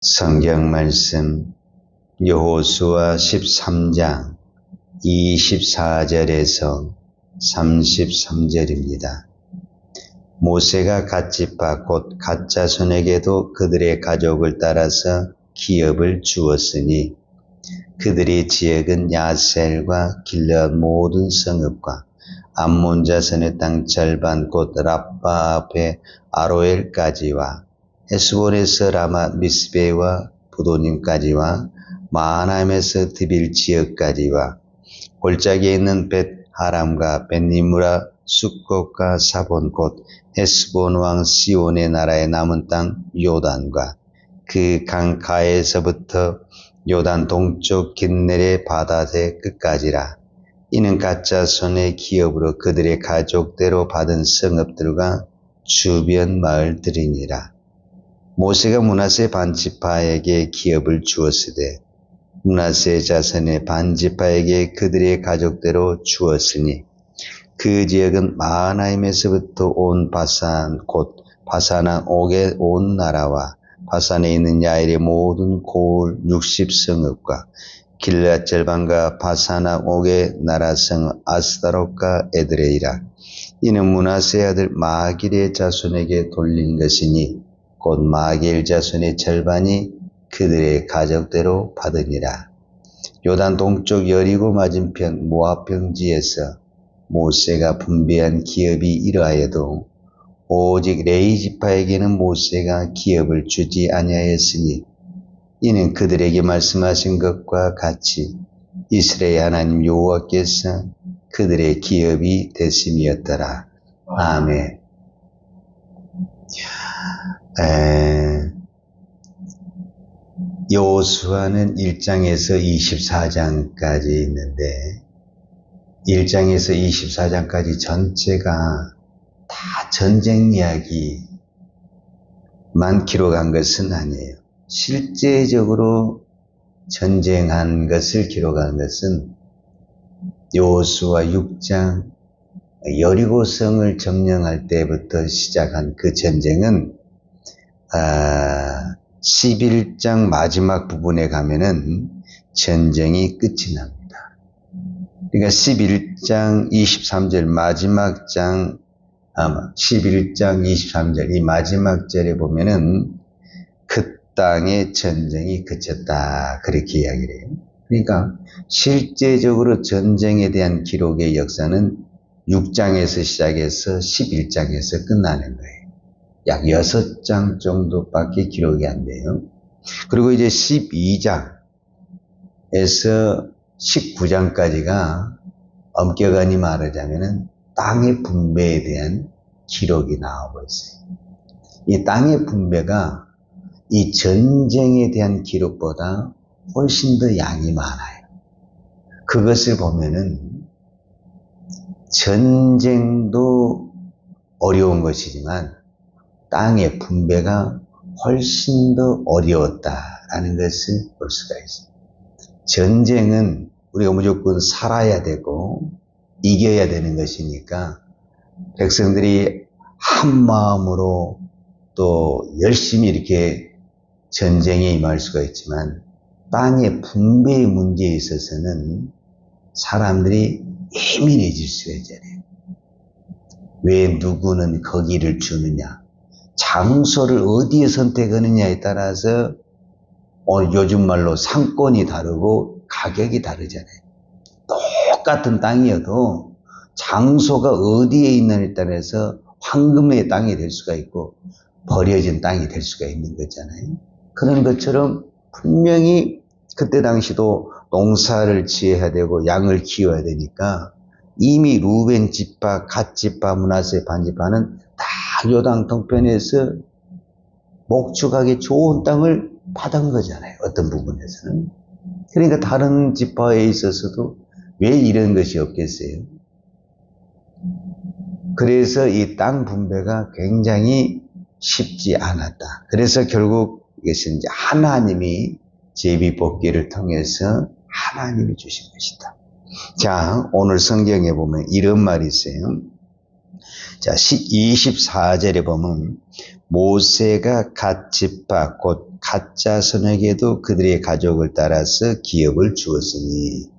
성경 말씀 여호수아 13장 24절에서 33절입니다. 모세가 갓지파 곧 갓자손에게도 그들의 가족을 따라서 기업을 주었으니 그들의 지역은 야셀과 길르앗 모든 성읍과 암몬 자손의 땅 절반 곧 라빠 앞에 아로엘까지와 헤스본에서 라마 미스베와 부도님까지와 마하나임에서 드빌 지역까지와 골짜기에 있는 벳하람과 벳니무라 숫곳과 사본 곧 헤스본 왕 시온의 나라의 남은 땅 요단과 그 강가에서부터 요단 동쪽 긴네레 바다의 끝까지라. 이는 갓자손의 기업으로 그들의 가족대로 받은 성읍들과 주변 마을들이니라. 모세가 므낫세 반지파에게 기업을 주었으되 므낫세 자손의 반지파에게 그들의 가족대로 주었으니 그 지역은 마하나임에서부터 온 바산 곧 바산왕 옥의 온 나라와 바산에 있는 야일의 모든 고을 60성읍과 길르앗 절반과 바산왕 옥의 나라성 아스다롯과 에드레이라. 이는 므낫세 아들 마길의 자손에게 돌린 것이니 곧 마길 자손의 절반이 그들의 가족대로 받으니라. 요단 동쪽 여리고 맞은편 모압 평지에서 모세가 분배한 기업이 이러하여도 오직 레위 지파에게는 모세가 기업을 주지 아니하였으니 이는 그들에게 말씀하신 것과 같이 이스라엘 하나님 여호와께서 그들의 기업이 되심이었더라. 아멘. 여호수아는 1장에서 24장까지 있는데 1장에서 24장까지 전체가 다 전쟁 이야기만 기록한 것은 아니에요. 실제적으로 전쟁한 것을 기록한 것은 여호수아 6장 여리고성을 점령할 때부터 시작한 그 전쟁은 11장 마지막 부분에 가면은 전쟁이 끝이 납니다. 그러니까 11장 23절 마지막 장 11장 23절 이 마지막 절에 보면은 그 땅의 전쟁이 그쳤다 그렇게 이야기를 해요. 그러니까 실제적으로 전쟁에 대한 기록의 역사는 6장에서 시작해서 11장에서 끝나는 거예요. 약 6장 정도밖에 기록이 안 돼요. 그리고 이제 12장에서 19장까지가 엄격하니 말하자면은 땅의 분배에 대한 기록이 나오고 있어요. 이 땅의 분배가 이 전쟁에 대한 기록보다 훨씬 더 양이 많아요. 그것을 보면은 전쟁도 어려운 것이지만 땅의 분배가 훨씬 더 어려웠다라는 것을 볼 수가 있어요. 전쟁은 우리가 무조건 살아야 되고 이겨야 되는 것이니까 백성들이 한 마음으로 또 열심히 이렇게 전쟁에 임할 수가 있지만 땅의 분배의 문제에 있어서는 사람들이 예민해질 수가 있잖아요. 왜 누구는 거기를 주느냐, 장소를 어디에 선택하느냐에 따라서 요즘 말로 상권이 다르고 가격이 다르잖아요. 똑같은 땅이어도 장소가 어디에 있느냐에 따라서 황금의 땅이 될 수가 있고 버려진 땅이 될 수가 있는 거잖아요. 그런 것처럼 분명히 그때 당시도 농사를 지어야 되고 양을 키워야 되니까 이미 루벤 지파, 갓 지파, 므낫세 반지파는 다 요단 동편에서 목축하기 좋은 땅을 받은 거잖아요. 어떤 부분에서는. 그러니까 다른 지파에 있어서도 왜 이런 것이 없겠어요? 그래서 이 땅 분배가 굉장히 쉽지 않았다. 그래서 결국 이것은 이제 하나님이 제비뽑기를 통해서 하나님이 주신 것이다. 자, 오늘 성경에 보면 이런 말이 있어요. 자, 24절에 보면 모세가 갓 지파 곧 갓자손에게도 그들의 가족을 따라서 기업을 주었으니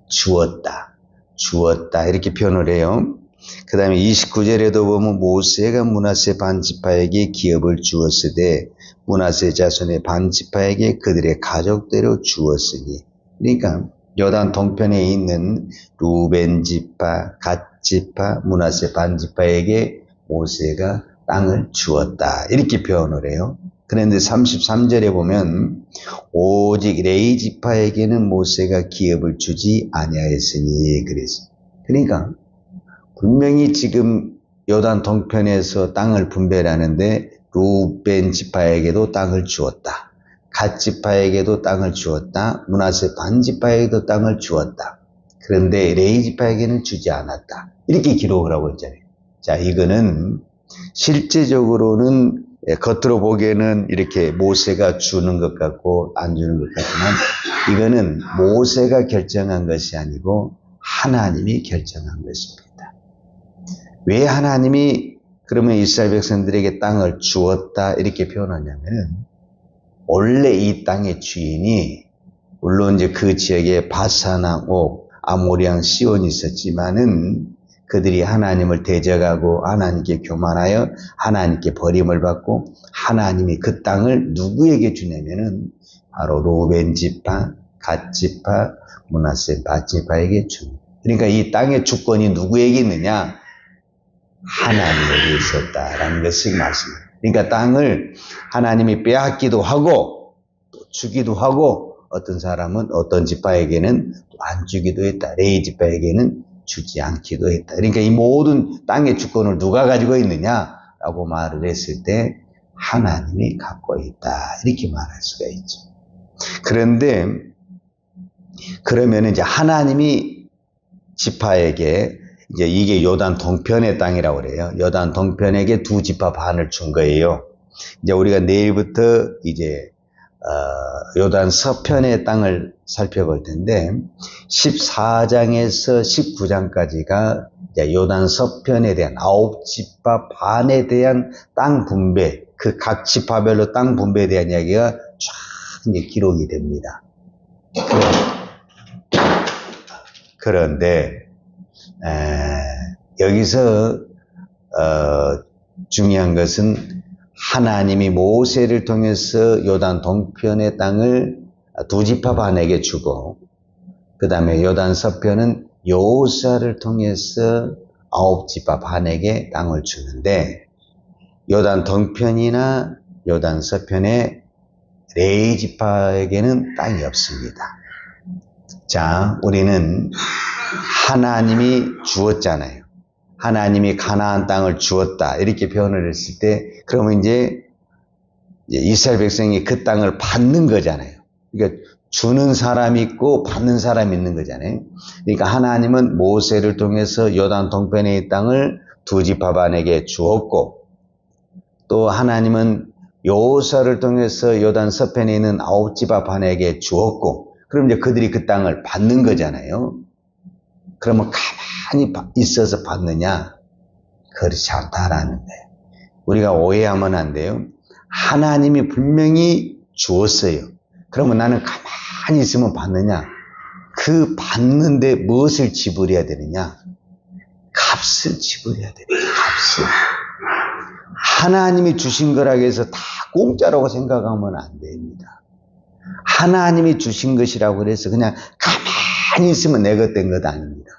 주었다 이렇게 표현을 해요. 그 다음에 29절에도 보면 모세가 므낫세 반지파에게 기업을 주었으되 므낫세 자손의 반지파에게 그들의 가족대로 주었으니, 그러니까 요단 동편에 있는 루벤 지파, 갓 지파, 므낫세 반지파에게 모세가 땅을 주었다 이렇게 표현을 해요. 그런데 33절에 보면 오직 레위 지파에게는 모세가 기업을 주지 아니하였으니 그래서, 그러니까 분명히 지금 요단 동편에서 땅을 분배하는데 루벤 지파에게도 땅을 주었다. 갓 지파에게도 땅을 주었다. 므낫세 반 지파에게도 땅을 주었다. 그런데 레위 지파에게는 주지 않았다. 이렇게 기록을 하고 있잖아요. 자, 이거는 실제적으로는 겉으로 보기에는 이렇게 모세가 주는 것 같고 안 주는 것 같지만 이거는 모세가 결정한 것이 아니고 하나님이 결정한 것입니다. 왜 하나님이 그러면 이스라엘 백성들에게 땅을 주었다 이렇게 표현하냐면은, 원래 이 땅의 주인이 물론 이제 그 지역에 바산왕 옥, 아모리왕 시온이 있었지만은 그들이 하나님을 대적하고 하나님께 교만하여 하나님께 버림을 받고 하나님이 그 땅을 누구에게 주냐면은 바로 루벤 지파, 갓 지파, 므낫세 반 지파에게 줍니다. 그러니까 이 땅의 주권이 누구에게 있느냐? 하나님에게 있었다라는 것을 말씀합니다. 그러니까 땅을 하나님이 빼앗기도 하고 주기도 하고 어떤 사람은 어떤 지파에게는 안 주기도 했다. 레위 지파에게는 주지 않기도 했다. 그러니까 이 모든 땅의 주권을 누가 가지고 있느냐라고 말을 했을 때 하나님이 갖고 있다 이렇게 말할 수가 있죠. 그런데 그러면 이제 하나님이 지파에게 이제 이게 요단 동편의 땅이라고 그래요. 요단 동편에게 두 지파 반을 준 거예요. 이제 우리가 내일부터 이제 요단 서편의 땅을 살펴볼 텐데 14장에서 19장까지가 요단 서편에 대한 9지파 반에 대한 땅 분배, 그 각 지파별로 땅 분배에 대한 이야기가 쫙 이제 기록이 됩니다. 그런데 여기서 중요한 것은 하나님이 모세를 통해서 요단 동편의 땅을 두 지파 반에게 주고 그 다음에 요단 서편은 여호수아를 통해서 9지파 반에게 땅을 주는데 요단 동편이나 요단 서편의 레위 지파에게는 땅이 없습니다. 자, 우리는 하나님이 주었잖아요. 하나님이 가나안 땅을 주었다 이렇게 표현을 했을 때 그러면 이제 이스라엘 백성이 그 땅을 받는 거잖아요. 그러니까 주는 사람이 있고 받는 사람이 있는 거잖아요. 그러니까 하나님은 모세를 통해서 요단 동편의 땅을 두 지파 반에게 주었고 또 하나님은 여호수아를 통해서 요단 서편에 있는 9지파 반에게 주었고 그럼 이제 그들이 그 땅을 받는 거잖아요. 그러면 가만히 있어서 받느냐? 그렇지 않다라는 거예요. 우리가 오해하면 안 돼요. 하나님이 분명히 주었어요. 그러면 나는 가만히 있으면 받느냐? 그 받는데 무엇을 지불해야 되느냐? 값을 지불해야 되느냐? 값을. 하나님이 주신 거라고 해서 다 공짜라고 생각하면 안 됩니다. 하나님이 주신 것이라고 해서 그냥 가만히 있으면 내 것 된 것 아닙니다.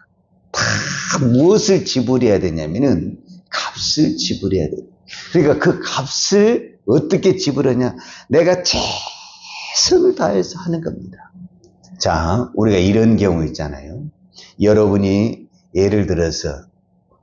다 무엇을 지불해야 되냐면은 값을 지불해야 돼요. 그러니까 그 값을 어떻게 지불하냐? 내가 최선을 다해서 하는 겁니다. 자, 우리가 이런 경우 있잖아요. 여러분이 예를 들어서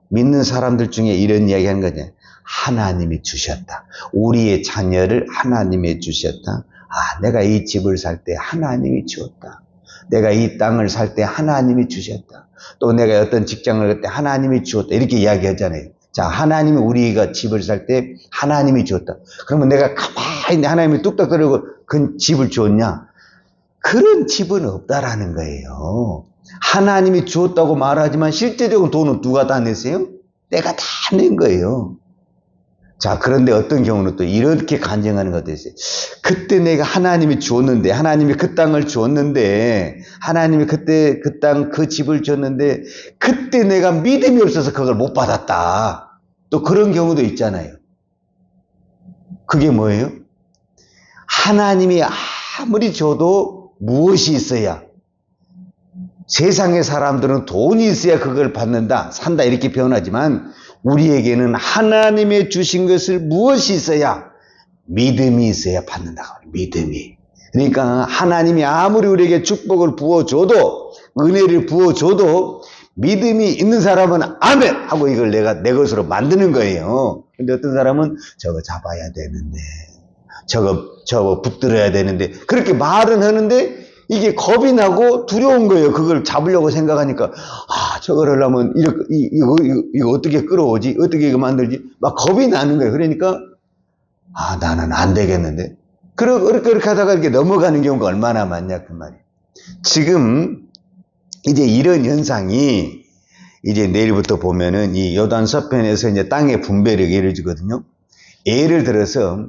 믿는 사람들 중에 이런 이야기 하는 거냐? 하나님이 주셨다. 우리의 자녀를 하나님이 주셨다. 아, 내가 이 집을 살 때 하나님이 주었다. 내가 이 땅을 살 때 하나님이 주셨다. 또 내가 어떤 직장을 할 때 하나님이 주었다. 이렇게 이야기하잖아요. 자, 하나님이 우리가 집을 살 때 하나님이 주었다. 그러면 내가 가만히 하나님이 뚝딱거리고 그 집을 주었냐? 그런 집은 없다라는 거예요. 하나님이 주었다고 말하지만 실제적으로 돈은 누가 다 냈어요? 내가 다 낸 거예요. 자, 그런데 어떤 경우는 또 이렇게 간증하는 것도 있어요. 그때 내가 하나님이 주었는데, 하나님이 그 땅을 주었는데, 하나님이 그때 그 땅, 그 집을 줬는데, 그때 내가 믿음이 없어서 그걸 못 받았다. 또 그런 경우도 있잖아요. 그게 뭐예요? 하나님이 아무리 줘도 무엇이 있어야, 세상의 사람들은 돈이 있어야 그걸 받는다, 산다 이렇게 표현하지만 우리에게는 하나님의 주신 것을 무엇이 있어야? 믿음이 있어야 받는다고. 믿음이. 그러니까 하나님이 아무리 우리에게 축복을 부어줘도, 은혜를 부어줘도 믿음이 있는 사람은 아멘! 하고 이걸 내가 내 것으로 만드는 거예요. 근데 어떤 사람은 저거 잡아야 되는데, 저거 붙들어야 되는데, 그렇게 말은 하는데 이게 겁이 나고 두려운 거예요. 그걸 잡으려고 생각하니까, 저걸 하려면 이거 어떻게 끌어오지? 어떻게 이거 만들지? 막 겁이 나는 거예요. 그러니까, 나는 안 되겠는데. 그렇게 하다가 이렇게 넘어가는 경우가 얼마나 많냐, 그 말이에요. 지금, 이제 이런 현상이, 이제 내일부터 보면은 이 요단 서편에서 이제 땅의 분배를 예를 주거든요. 예를 들어서,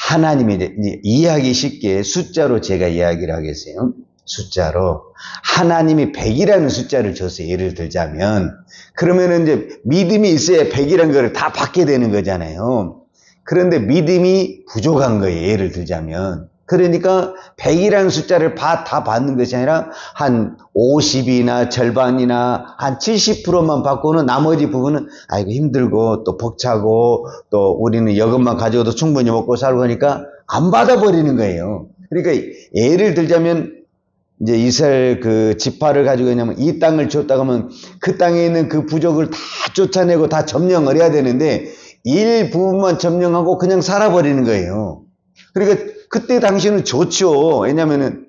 하나님이 이제 이해하기 쉽게 숫자로 제가 이야기를 하겠어요. 숫자로. 하나님이 100이라는 숫자를 줘서 예를 들자면, 그러면은 이제 믿음이 있어야 100이라는 걸 다 받게 되는 거잖아요. 그런데 믿음이 부족한 거예요. 예를 들자면. 그러니까 100이라는 숫자를 다 받는 것이 아니라 한 50이나 절반이나 한 70%만 받고는 나머지 부분은 아이고 힘들고 또 벅차고 또 우리는 여금만 가져도 충분히 먹고 살고 하니까 안 받아버리는 거예요. 그러니까 예를 들자면 이제 이스라엘 그 지파를 가지고 있냐면 이 땅을 줬다고 하면 그 땅에 있는 그 부족을 다 쫓아내고 다 점령을 해야 되는데 일부분만 점령하고 그냥 살아버리는 거예요. 그러니까 그때 당시는 좋죠. 왜냐면은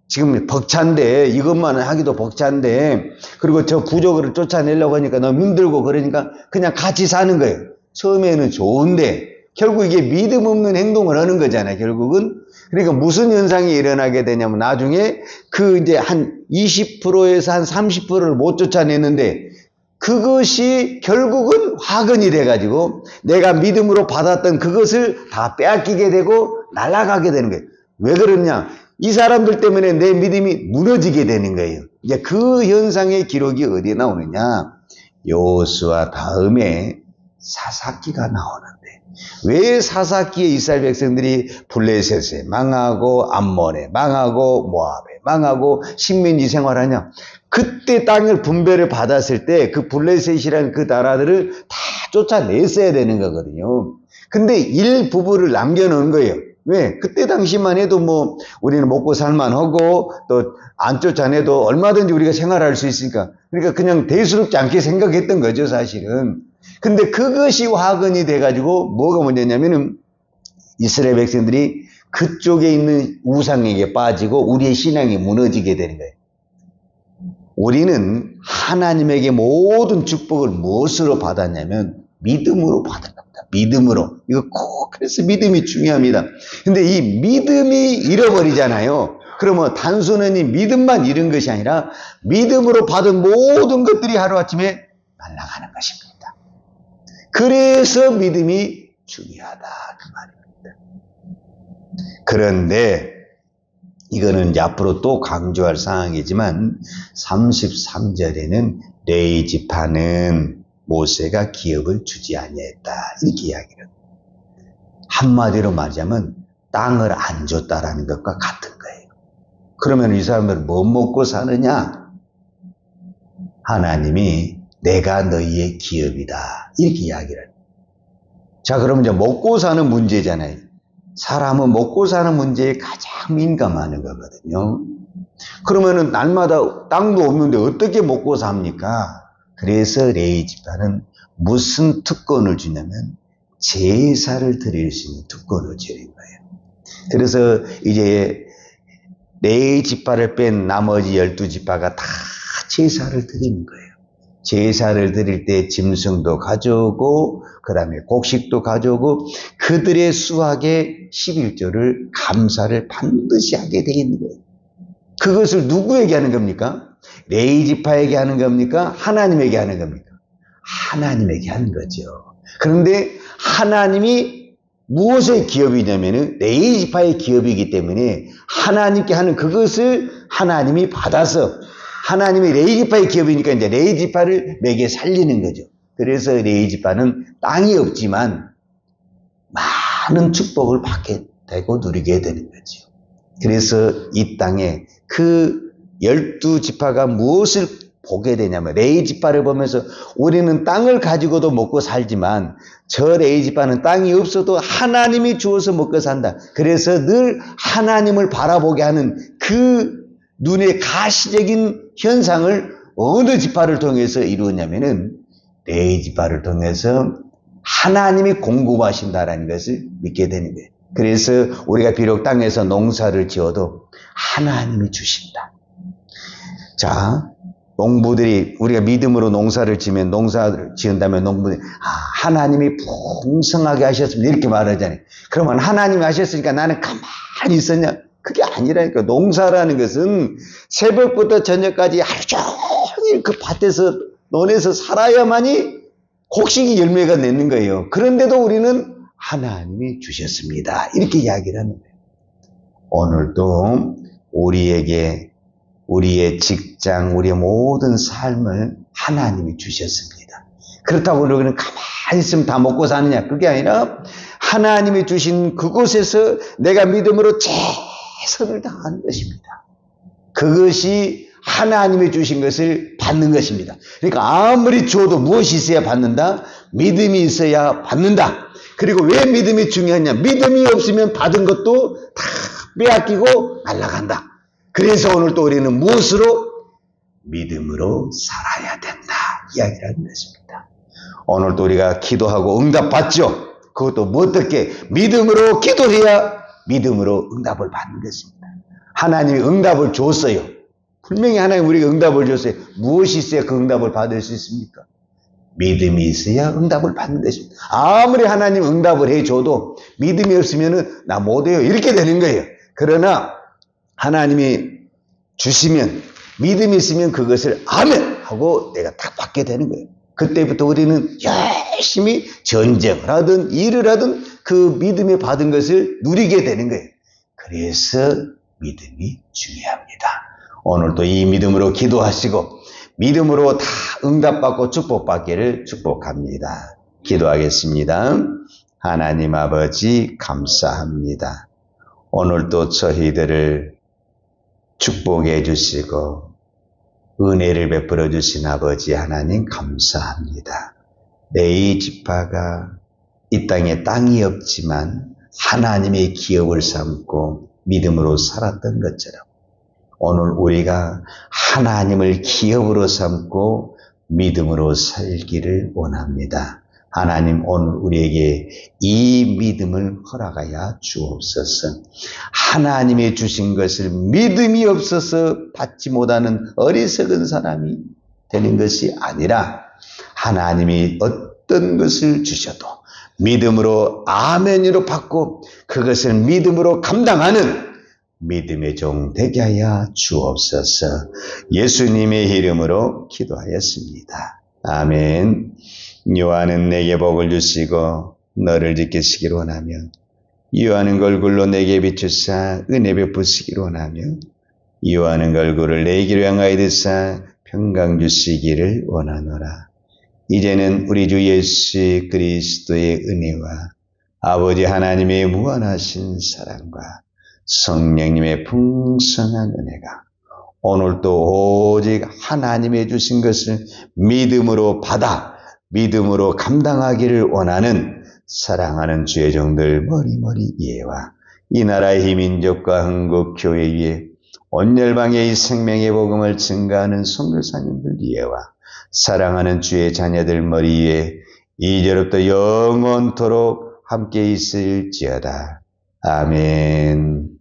지금 벅찬데 이것만 하기도 벅찬데 그리고 저 부족을 쫓아내려고 하니까 너무 힘들고 그러니까 그냥 같이 사는 거예요. 처음에는 좋은데 결국 이게 믿음 없는 행동을 하는 거잖아요. 결국은. 그러니까 무슨 현상이 일어나게 되냐면 나중에 그 이제 한 20%에서 한 30%를 못 쫓아내는데 그것이 결국은 화근이 돼가지고 내가 믿음으로 받았던 그것을 다 빼앗기게 되고 날아가게 되는 거예요. 왜 그러냐? 이 사람들 때문에 내 믿음이 무너지게 되는 거예요. 이제 그 현상의 기록이 어디에 나오느냐? 여호수아 다음에 사사기가 나오는데 왜 사사기에 이스라엘 백성들이 블레셋에 망하고 암몬에 망하고 모압에 망하고 식민지 생활하냐? 그때 땅을 분배를 받았을 때 그 블레셋이라는 그 나라들을 다 쫓아냈어야 되는 거거든요. 근데 일부분을 남겨놓은 거예요. 왜? 그때 당시만 해도 뭐 우리는 먹고 살만하고 또 안 쫓아내도 얼마든지 우리가 생활할 수 있으니까 그러니까 그냥 대수롭지 않게 생각했던 거죠, 사실은. 근데 그것이 화근이 돼가지고 뭐가 문제냐면은 이스라엘 백성들이 그쪽에 있는 우상에게 빠지고 우리의 신앙이 무너지게 되는 거예요. 우리는 하나님에게 모든 축복을 무엇으로 받았냐면 믿음으로 받은 겁니다. 믿음으로. 이거 꼭 그래서 믿음이 중요합니다. 근데 이 믿음이 잃어버리잖아요. 그러면 단순히 믿음만 잃은 것이 아니라 믿음으로 받은 모든 것들이 하루아침에 날아가는 것입니다. 그래서 믿음이 중요하다 그 말입니다. 그런데 이거는 이제 앞으로 또 강조할 사항이지만 33절에는 레위 지파는 모세가 기업을 주지 아니했다 이렇게 이야기를 합니다. 한마디로 말하자면 땅을 안 줬다라는 것과 같은 거예요. 그러면 이 사람들은 뭐 먹고 사느냐? 하나님이 내가 너희의 기업이다 이렇게 이야기를 합니다. 자, 그러면 이제 먹고 사는 문제잖아요. 사람은 먹고 사는 문제에 가장 민감한 거거든요. 그러면은 날마다 땅도 없는데 어떻게 먹고 삽니까? 그래서 레위 지파는 무슨 특권을 주냐면 제사를 드릴 수 있는 특권을 주는 거예요. 그래서 이제 레위 지파를 뺀 나머지 12지파가 다 제사를 드리는 거예요. 제사를 드릴 때 짐승도 가져오고 그 다음에 곡식도 가져오고 그들의 수확의 11조를 감사를 반드시 하게 되어 있는 거예요. 그것을 누구에게 하는 겁니까? 레위 지파에게 하는 겁니까? 하나님에게 하는 겁니까? 하나님에게 하는 거죠. 그런데 하나님이 무엇의 기업이냐면은 레위지파의 기업이기 때문에 하나님께 하는 그것을 하나님이 받아서 하나님이 레위지파의 기업이니까 이제 레위지파를 매개 살리는 거죠. 그래서 레위지파는 땅이 없지만 많은 축복을 받게 되고 누리게 되는 거죠. 그래서 이 땅에 그 12지파가 무엇을 보게 되냐면 레위지파를 보면서 우리는 땅을 가지고도 먹고 살지만 저 레위지파는 땅이 없어도 하나님이 주어서 먹고 산다. 그래서 늘 하나님을 바라보게 하는 그 눈의 가시적인 현상을 어느 지파를 통해서 이루었냐면은 레위지파를 통해서 하나님이 공급하신다라는 것을 믿게 되는 거예요. 그래서 우리가 비록 땅에서 농사를 지어도 하나님이 주신다. 자, 농부들이 우리가 믿음으로 농사를 지면 농사를 지은다면 농부들이 하나님이 풍성하게 하셨습니다 이렇게 말하잖아요. 그러면 하나님이 하셨으니까 나는 가만히 있었냐? 그게 아니라니까. 농사라는 것은 새벽부터 저녁까지 하루 종일 그 밭에서 논에서 살아야만이 곡식이 열매가 맺는 거예요. 그런데도 우리는 하나님이 주셨습니다 이렇게 이야기를 하는 거예요. 오늘도 우리에게 우리의 직장, 우리의 모든 삶을 하나님이 주셨습니다. 그렇다고 우리는 가만히 있으면 다 먹고 사느냐? 그게 아니라 하나님이 주신 그곳에서 내가 믿음으로 최선을 다하는 것입니다. 그것이 하나님이 주신 것을 받는 것입니다. 그러니까 아무리 줘도 무엇이 있어야 받는다? 믿음이 있어야 받는다. 그리고 왜 믿음이 중요하냐? 믿음이 없으면 받은 것도 다 빼앗기고 날아간다. 그래서 오늘 또 우리는 무엇으로? 믿음으로 살아야 된다. 이야기를 하는 것입니다. 오늘 또 우리가 기도하고 응답받죠? 그것도 뭐 어떻게? 믿음으로 기도해야 믿음으로 응답을 받는 것입니다. 하나님이 응답을 줬어요. 분명히 하나님 우리가 응답을 줬어요. 무엇이 있어야 그 응답을 받을 수 있습니까? 믿음이 있어야 응답을 받는 것입니다. 아무리 하나님 응답을 해줘도 믿음이 없으면 나 못해요 이렇게 되는 거예요. 그러나 하나님이 주시면 믿음이 있으면 그것을 아멘 하고 내가 딱 받게 되는 거예요. 그때부터 우리는 열심히 전쟁을 하든 일을 하든 그 믿음에 받은 것을 누리게 되는 거예요. 그래서 믿음이 중요합니다. 오늘도 이 믿음으로 기도하시고 믿음으로 다 응답받고 축복받기를 축복합니다. 기도하겠습니다. 하나님 아버지 감사합니다. 오늘도 저희들을 축복해 주시고 은혜를 베풀어 주신 아버지 하나님 감사합니다. 레위지파가 이 땅에 땅이 없지만 하나님의 기업을 삼고 믿음으로 살았던 것처럼 오늘 우리가 하나님을 기업으로 삼고 믿음으로 살기를 원합니다. 하나님 오늘 우리에게 이 믿음을 허락하여 주옵소서. 하나님이 주신 것을 믿음이 없어서 받지 못하는 어리석은 사람이 되는 것이 아니라 하나님이 어떤 것을 주셔도 믿음으로 아멘으로 받고 그것을 믿음으로 감당하는 믿음의 종 되게 하여 주옵소서. 예수님의 이름으로 기도하였습니다. 아멘. 요한은 내게 복을 주시고 너를 지키시기를 원하며 요한은 얼굴로 내게 비추사 은혜 베푸시기를 원하며 요한은 얼굴을 내기로 향하여 드사 평강 주시기를 원하노라. 이제는 우리 주 예수 그리스도의 은혜와 아버지 하나님의 무한하신 사랑과 성령님의 풍성한 은혜가 오늘도 오직 하나님의 주신 것을 믿음으로 받아 믿음으로 감당하기를 원하는 사랑하는 주의 종들 머리머리 예와 이 나라의 민족과 한국교회 위에 온 열방의 이 생명의 복음을 증가하는 선교사님들 예와 사랑하는 주의 자녀들 머리 위에 이제로부터 영원토록 함께 있을지어다. 아멘.